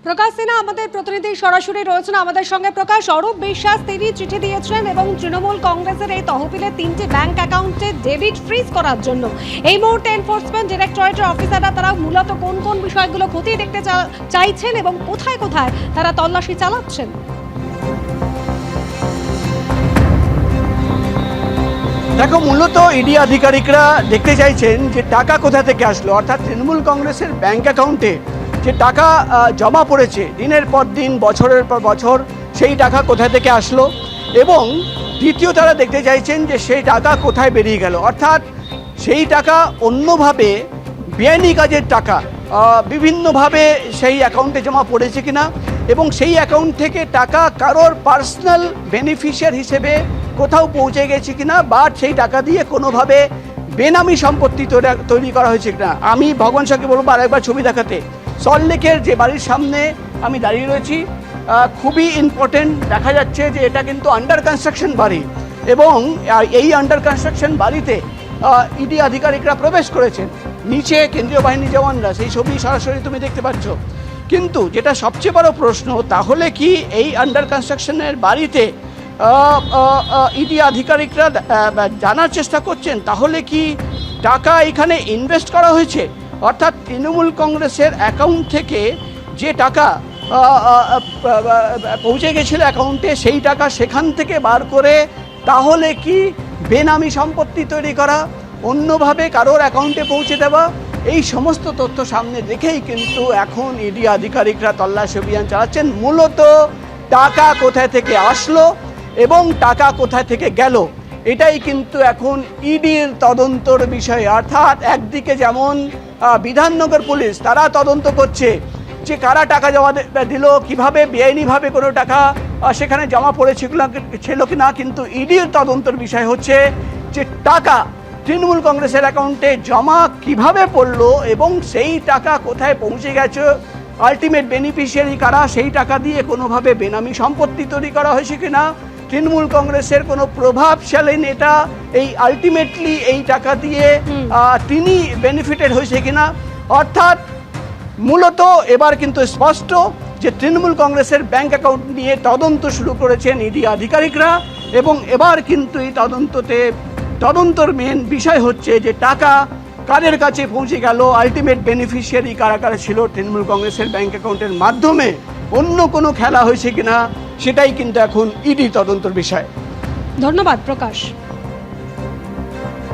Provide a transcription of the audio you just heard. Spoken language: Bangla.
প্রকাশ সিনহা আমাদের প্রতিনিধি সরাসরি রয়েছেন আমাদের সঙ্গে। প্রকাশ, অরূপ বিশ্বাস তিনি চিঠি দিয়েছেন এবং তৃণমূল কংগ্রেসের এই তহবিলে 3টি ব্যাংক অ্যাকাউন্টে ডেবিট ফ্রিজ করার জন্য এই মুহূর্তে এনফোর্সমেন্ট ডিরেক্টরেটের অফিসাররা তারা মূলত কোন কোন বিষয়গুলো খতিয়ে দেখতে চাইছেন এবং কোথায় কোথায় তারা তল্লাশি চালাচ্ছেন? দেখো, মূলত ইডি আধিকারিকরা দেখতে চাইছেন যে টাকা কোথা থেকে আসলো, অর্থাৎ তৃণমূল কংগ্রেসের ব্যাংক অ্যাকাউন্টে যে টাকা জমা পড়েছে দিনের পর দিন বছরের পর বছর, সেই টাকা কোথা থেকে আসলো, এবং দ্বিতীয় তারা দেখতে চাইছেন যে সেই টাকা কোথায় বেরিয়ে গেল, অর্থাৎ সেই টাকা অন্যভাবে বেআইনি কাজের টাকা বিভিন্নভাবে সেই অ্যাকাউন্টে জমা পড়েছে কিনা, এবং সেই অ্যাকাউন্ট থেকে টাকা কারোর পার্সোনাল বেনিফিশিয়ার হিসেবে কোথাও পৌঁছে গেছে কিনা, বা সেই টাকা দিয়ে কোনোভাবে বেনামি সম্পত্তি তৈরি করা হয়েছে কিনা। আমি ভগবান শাহকে বলবো আরেকবার ছবি দেখাতে। সল্টলেকের যে বাড়ির সামনে আমি দাঁড়িয়ে রয়েছি, খুবই ইম্পর্টেন্ট, দেখা যাচ্ছে যে এটা কিন্তু আন্ডার কনস্ট্রাকশন বাড়ি, এবং এই আন্ডার কনস্ট্রাকশন বাড়িতে ইডি আধিকারিকরা প্রবেশ করেছেন, নিচে কেন্দ্রীয় বাহিনী জওয়ানরা, সেই ছবি সরাসরি তুমি দেখতে পাচ্ছ। কিন্তু যেটা সবচেয়ে বড় প্রশ্ন, তাহলে কি এই আন্ডার কনস্ট্রাকশনের বাড়িতে ইডি আধিকারিকরা জানার চেষ্টা করছেন তাহলে কি টাকা এখানে ইনভেস্ট করা হয়েছে, অর্থাৎ তৃণমূল কংগ্রেসের অ্যাকাউন্ট থেকে যে টাকা পৌঁছে গেছিল অ্যাকাউন্টে, সেই টাকা সেখান থেকে বার করে তাহলে কি বেনামি সম্পত্তি তৈরি করা, অন্যভাবে কারোর অ্যাকাউন্টে পৌঁছে দেওয়া, এই সমস্ত তথ্য সামনে রেখেই কিন্তু এখন ইডি আধিকারিকরা তল্লাশি অভিযান চালাচ্ছেন। মূলত টাকা কোথায় থেকে আসলো এবং টাকা কোথায় থেকে গেল, এটাই কিন্তু এখন ইডির তদন্তর বিষয়। অর্থাৎ একদিকে যেমন বিধাননগর পুলিশ তারা তদন্ত করছে যে কারা টাকা জমা দিল, কিভাবে বেআইনিভাবে কোনো টাকা সেখানে জমা ছিল কি না, কিন্তু ইডির তদন্তর বিষয় হচ্ছে যে টাকা তৃণমূল কংগ্রেসের অ্যাকাউন্টে জমা কিভাবে পড়লো এবং সেই টাকা কোথায় পৌঁছে গেছে, আলটিমেট বেনিফিশিয়ারি কারা, সেই টাকা দিয়ে কোনোভাবে বেনামি সম্পত্তি তৈরি করা হয়েছে কিনা, তৃণমূল কংগ্রেসের কোনো প্রভাবশালী নেতা এই আলটিমেটলি এই টাকা দিয়ে তিনি বেনিফিটেড হয়েছে কিনা। অর্থাৎ মূলত এবার কিন্তু স্পষ্ট যে তৃণমূল কংগ্রেসের ব্যাংক অ্যাকাউন্ট নিয়ে তদন্ত শুরু করেছেন ইডি আধিকারিকরা, এবং এবার কিন্তু এই তদন্তর মেন বিষয় হচ্ছে যে টাকা কাদের কাছে পৌঁছে গেল, আলটিমেট বেনিফিশিয়ারি কারা কারা ছিল তৃণমূল কংগ্রেসের ব্যাংক অ্যাকাউন্টের মাধ্যমে, অন্য কোনো খেলা হয়েছে কিনা, সেটাই কিন্তু এখন ইডি তদন্তর বিষয়। ধন্যবাদ প্রকাশ।